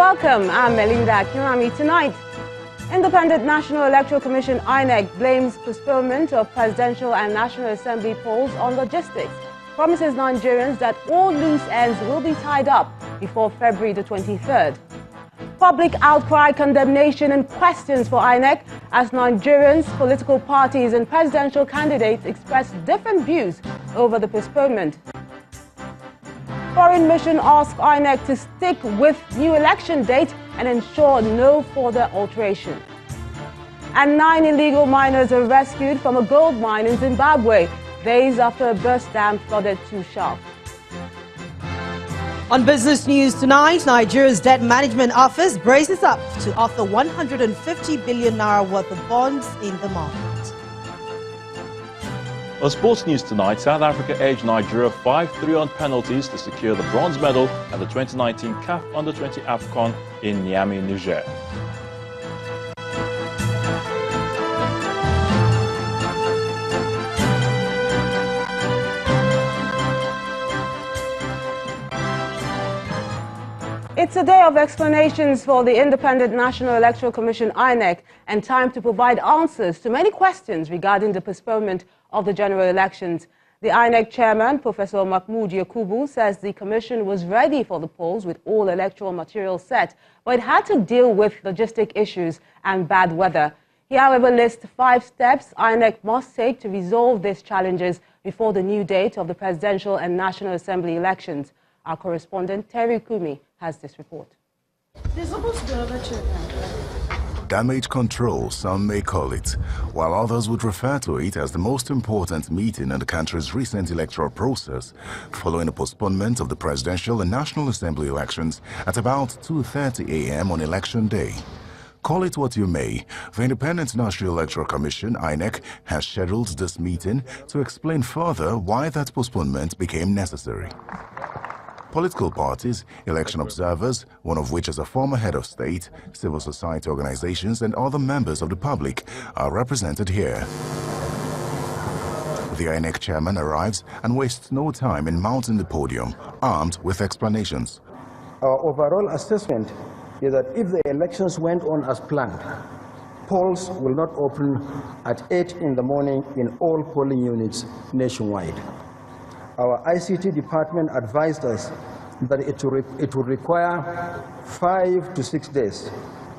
Welcome, I'm Melinda Kirami. Tonight, Independent National Electoral Commission INEC blames postponement of presidential and National Assembly polls on logistics, promises Nigerians that all loose ends will be tied up before February the 23rd. Public outcry, condemnation and questions for INEC as Nigerians, political parties and presidential candidates express different views over the postponement. Foreign mission asks INEC to stick with new election date and ensure no further alteration. And 9 illegal miners are rescued from a gold mine in Zimbabwe, days after a burst dam flooded 2 shafts. On business news tonight, Nigeria's Debt Management Office braces up to offer 150 billion naira worth of bonds in the market. On sports news tonight, South Africa edged Nigeria 5-3 on penalties to secure the bronze medal at the 2019 CAF Under-20 AFCON in Niamey, Niger. It's a day of explanations for the Independent National Electoral Commission INEC and time to provide answers to many questions regarding the postponement of the general elections. The INEC chairman, Professor Mahmood Yakubu, says the commission was ready for the polls with all electoral material set, but it had to deal with logistic issues and bad weather. He, however, lists 5 steps INEC must take to resolve these challenges before the new date of the presidential and National Assembly elections. Our correspondent, Terry Kumi, has this report. There's supposed to be another chair. Damage control, some may call it, while others would refer to it as the most important meeting in the country's recent electoral process, following the postponement of the presidential and National Assembly elections at about 2:30 a.m. on Election Day. Call it what you may, the Independent National Electoral Commission, INEC, has scheduled this meeting to explain further why that postponement became necessary. Political parties, election observers, one of which is a former head of state, civil society organizations and other members of the public are represented here. The INEC chairman arrives and wastes no time in mounting the podium, armed with explanations. Our overall assessment is that if the elections went on as planned, polls will not open at 8 in the morning in all polling units nationwide. Our ICT department advised us that it would require 5 to 6 days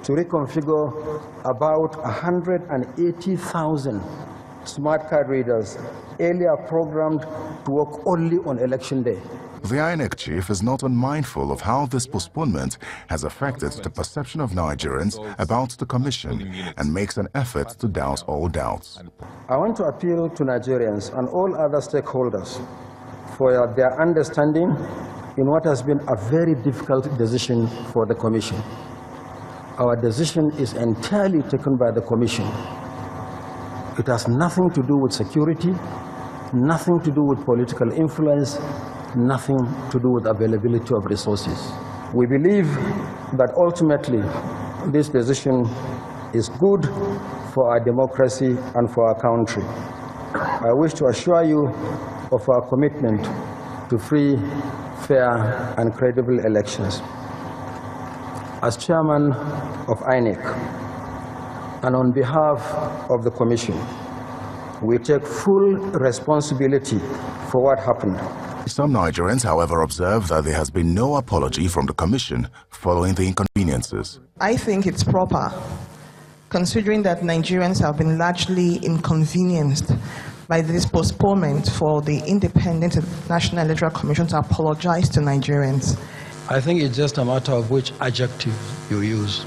to reconfigure about 180,000 smart card readers earlier programmed to work only on election day. The INEC chief is not unmindful of how this postponement has affected the perception of Nigerians about the commission and makes an effort to douse all doubts. I want to appeal to Nigerians and all other stakeholders for their understanding in what has been a very difficult decision for the Commission. Our decision is entirely taken by the Commission. It has nothing to do with security, nothing to do with political influence, nothing to do with availability of resources. We believe that ultimately this decision is good for our democracy and for our country. I wish to assure you of our commitment to free, fair and credible elections. As chairman of INEC and on behalf of the Commission, we take full responsibility for what happened. Some Nigerians, however, observe that there has been no apology from the Commission following the inconveniences. I think it's proper, considering that Nigerians have been largely inconvenienced by this postponement, for the Independent National Electoral Commission to apologize to Nigerians. I think it's just a matter of which adjective you use.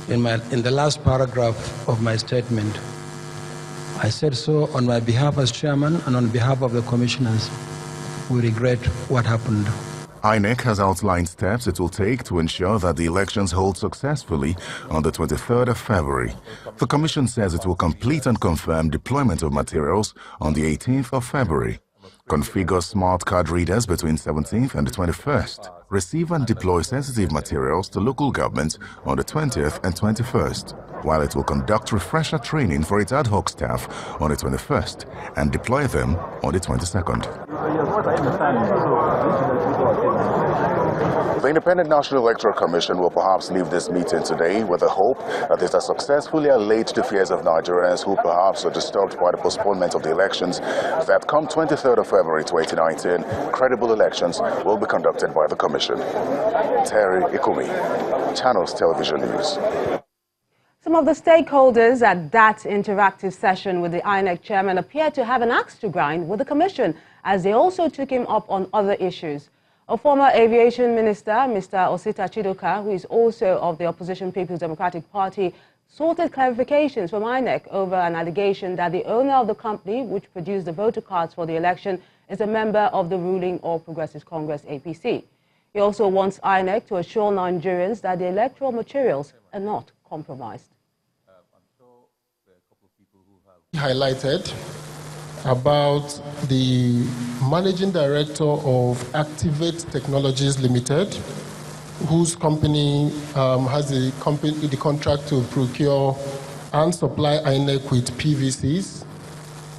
In the last paragraph of my statement, I said so on my behalf as chairman and on behalf of the commissioners. We regret what happened. INEC has outlined steps it will take to ensure that the elections hold successfully on the 23rd of February. The Commission says it will complete and confirm deployment of materials on the 18th of February. Configure smart card readers between 17th and the 21st. Receive and deploy sensitive materials to local governments on the 20th and 21st, while it will conduct refresher training for its ad hoc staff on the 21st and deploy them on the 22nd. The Independent National Electoral Commission will perhaps leave this meeting today with the hope that it has successfully allayed the fears of Nigerians who perhaps are disturbed by the postponement of the elections, that come 23rd of February 2019, credible elections will be conducted by the Commission. Terry Ikumi, Channels Television News. Some of the stakeholders at that interactive session with the INEC chairman appeared to have an axe to grind with the Commission, as they also took him up on other issues. A former aviation minister, Mr. Osita Chidoka, who is also of the opposition People's Democratic Party, sought clarifications from INEC over an allegation that the owner of the company, which produced the voter cards for the election, is a member of the ruling All Progressives Congress APC. He also wants INEC to assure Nigerians that the electoral materials are not compromised. I'm sure there are a couple of people who have highlighted about the managing director of Activate Technologies Limited, whose company has the contract to procure and supply INEC with PVCs,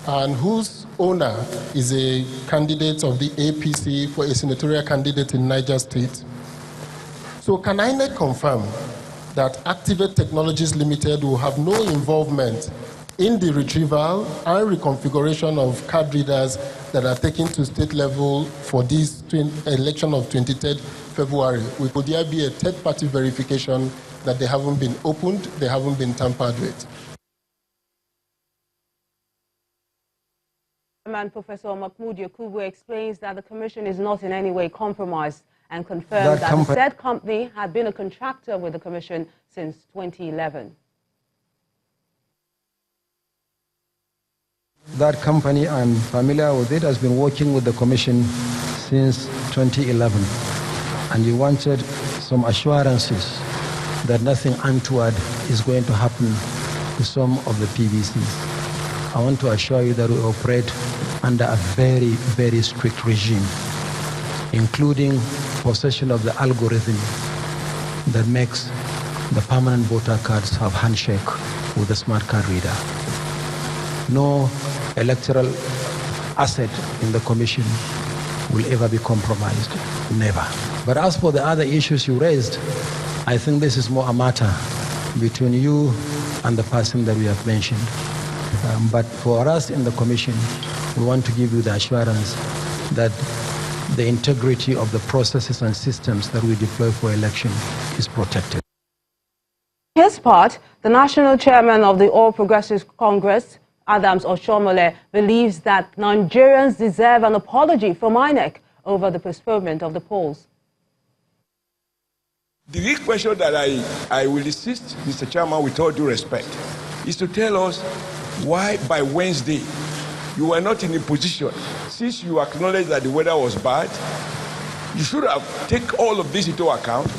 and whose owner is a candidate of the APC for a senatorial candidate in Niger State. So can INEC confirm that Activate Technologies Limited will have no involvement in the retrieval and reconfiguration of card readers that are taken to state level for this election of 23rd February? Would there be a third-party verification that they haven't been opened, they haven't been tampered with? Professor Mahmoud Yakubu explains that the Commission is not in any way compromised and confirmed that the said company had been a contractor with the Commission since 2011. That company, I'm familiar with it, has been working with the Commission since 2011. And you wanted some assurances that nothing untoward is going to happen to some of the PVCs. I want to assure you that we operate under a very, very strict regime, including possession of the algorithm that makes the permanent voter cards have handshake with the smart card reader. No electoral asset in the Commission will ever be compromised, never. But as for the other issues you raised, I think this is more a matter between you and the person that we have mentioned. But for us in the Commission, we want to give you the assurance that the integrity of the processes and systems that we deploy for election is protected. For his part, the national chairman of the All Progressives Congress, Adams Oshomole, believes that Nigerians deserve an apology from INEC over the postponement of the polls. The real question that I will insist, Mr. Chairman, with all due respect, is to tell us why by Wednesday you were not in a position, since you acknowledged that the weather was bad, you should have taken all of this into account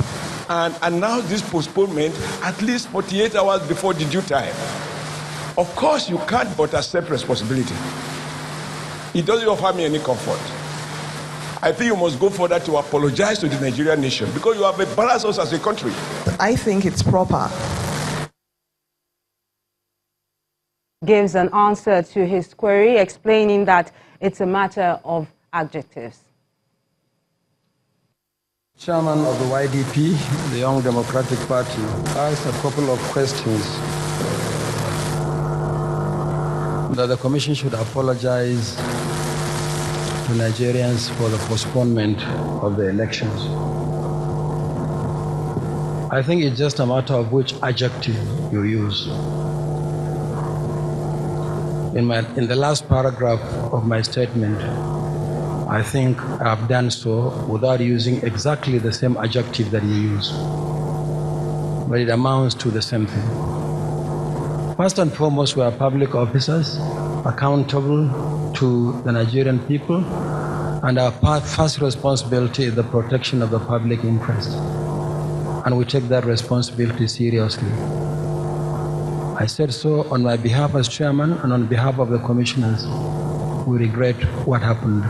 and announced this postponement at least 48 hours before the due time. Of course, you can't but accept responsibility. It doesn't offer me any comfort. I think you must go further to apologize to the Nigerian nation because you have embarrassed us as a country. I think it's proper. Gives an answer to his query, explaining that it's a matter of adjectives. Chairman of the YDP, the Young Democratic Party, asked a couple of questions. That the Commission should apologize to Nigerians for the postponement of the elections. I think it's just a matter of which adjective you use. In the last paragraph of my statement, I think I've done so without using exactly the same adjective that you use. But it amounts to the same thing. First and foremost, we are public officers, accountable to the Nigerian people, and our first responsibility is the protection of the public interest. And we take that responsibility seriously. I said so on my behalf as chairman and on behalf of the commissioners. We regret what happened.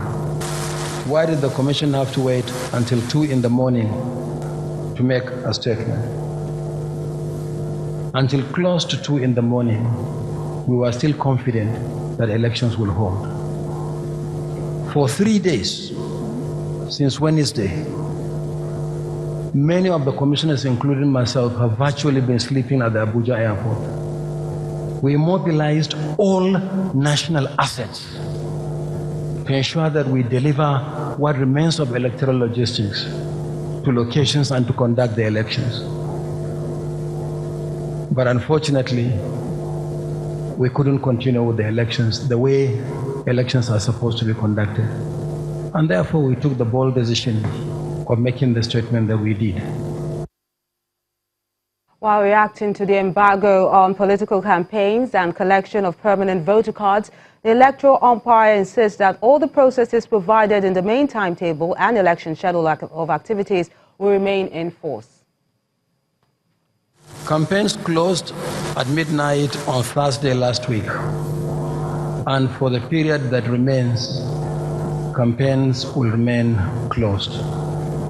Why did the commission have to wait until 2 in the morning to make a statement? Until close to 2 in the morning, we were still confident that elections will hold. For 3 days, since Wednesday, many of the commissioners, including myself, have virtually been sleeping at the Abuja airport. We mobilized all national assets to ensure that we deliver what remains of electoral logistics to locations and to conduct the elections. But unfortunately, we couldn't continue with the elections the way elections are supposed to be conducted. And therefore, we took the bold decision of making the statement that we did. While reacting to the embargo on political campaigns and collection of permanent voter cards, the electoral umpire insists that all the processes provided in the main timetable and election schedule of activities will remain in force. Campaigns closed at midnight on Thursday last week, and for the period that remains, campaigns will remain closed.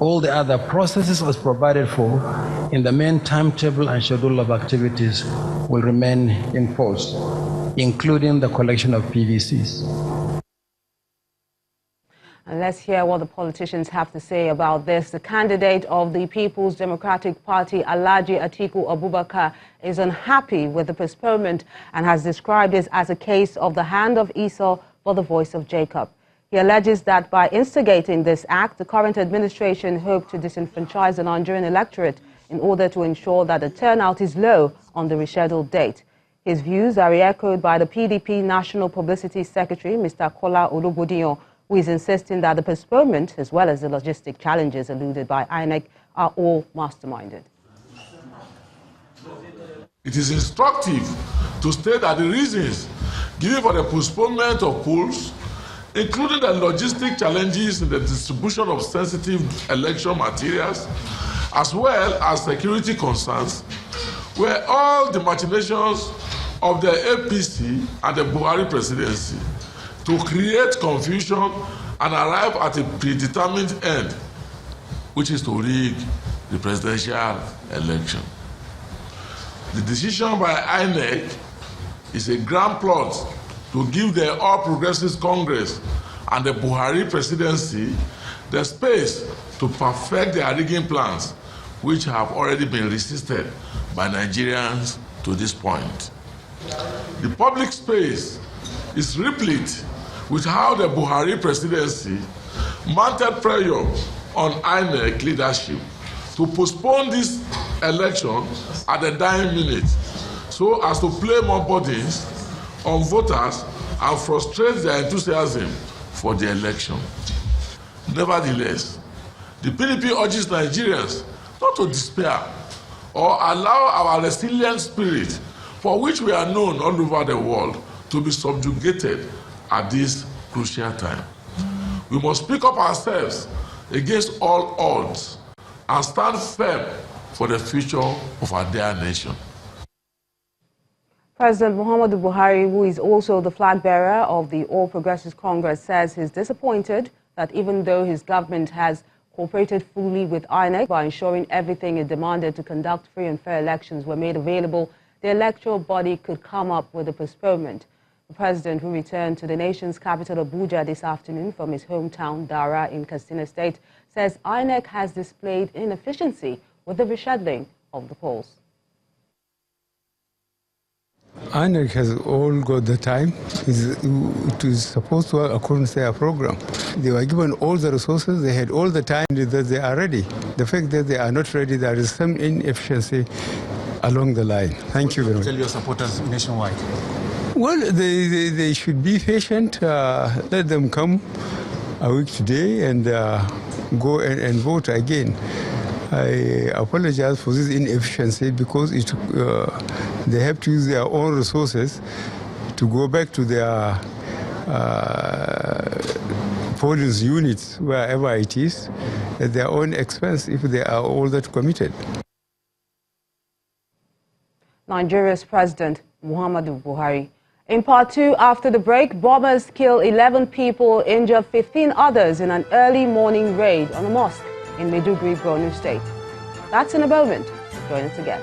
All the other processes as provided for in the main timetable and schedule of activities will remain in force, including the collection of PVCs. And let's hear what the politicians have to say about this. The candidate of the People's Democratic Party, Alhaji Atiku Abubakar, is unhappy with the postponement and has described this as a case of the hand of Esau for the voice of Jacob. He alleges that by instigating this act, the current administration hoped to disenfranchise the Nigerian electorate in order to ensure that the turnout is low on the rescheduled date. His views are re-echoed by the PDP National Publicity Secretary, Mr. Kola Olubodiyan, who is insisting that the postponement, as well as the logistic challenges alluded by INEC, are all masterminded. It is instructive to state that the reasons given for the postponement of polls, including the logistic challenges in the distribution of sensitive election materials, as well as security concerns, were all the machinations of the APC and the Buhari presidency to create confusion and arrive at a predetermined end, which is to rig the presidential election. The decision by INEC is a grand plot to give the All Progressives Congress and the Buhari presidency the space to perfect their rigging plans, which have already been resisted by Nigerians to this point. The public space is replete with how the Buhari presidency mounted pressure on INEC leadership to postpone this election at the dying minute so as to play more burdens on voters and frustrate their enthusiasm for the election. Nevertheless, the PDP urges Nigerians not to despair or allow our resilient spirit, for which we are known all over the world, to be subjugated at this crucial time. We must speak up ourselves against all odds and stand firm for the future of our dear nation. President Muhammadu Buhari, who is also the flag bearer of the All Progressives Congress, says he's disappointed that even though his government has cooperated fully with INEC by ensuring everything it demanded to conduct free and fair elections were made available, the electoral body could come up with a postponement. The president, who returned to the nation's capital Abuja this afternoon from his hometown Dara in Katsina State, says INEC has displayed inefficiency with the rescheduling of the polls. INEC has all got the time. It is supposed to, according to their program. They were given all the resources, they had all the time that they are ready. The fact that they are not ready, there is some inefficiency along the line. Thank you very much. Tell your supporters nationwide. Well, they should be patient. Let them come a week today and go and vote again. I apologize for this inefficiency because they have to use their own resources to go back to their polling units, wherever it is, at their own expense if they are all that committed. Nigeria's President Muhammadu Buhari. In part two, after the break, bombers kill 11 people, injure 15 others in an early morning raid on a mosque in Maiduguri, Borno State. That's in a moment. Join us again.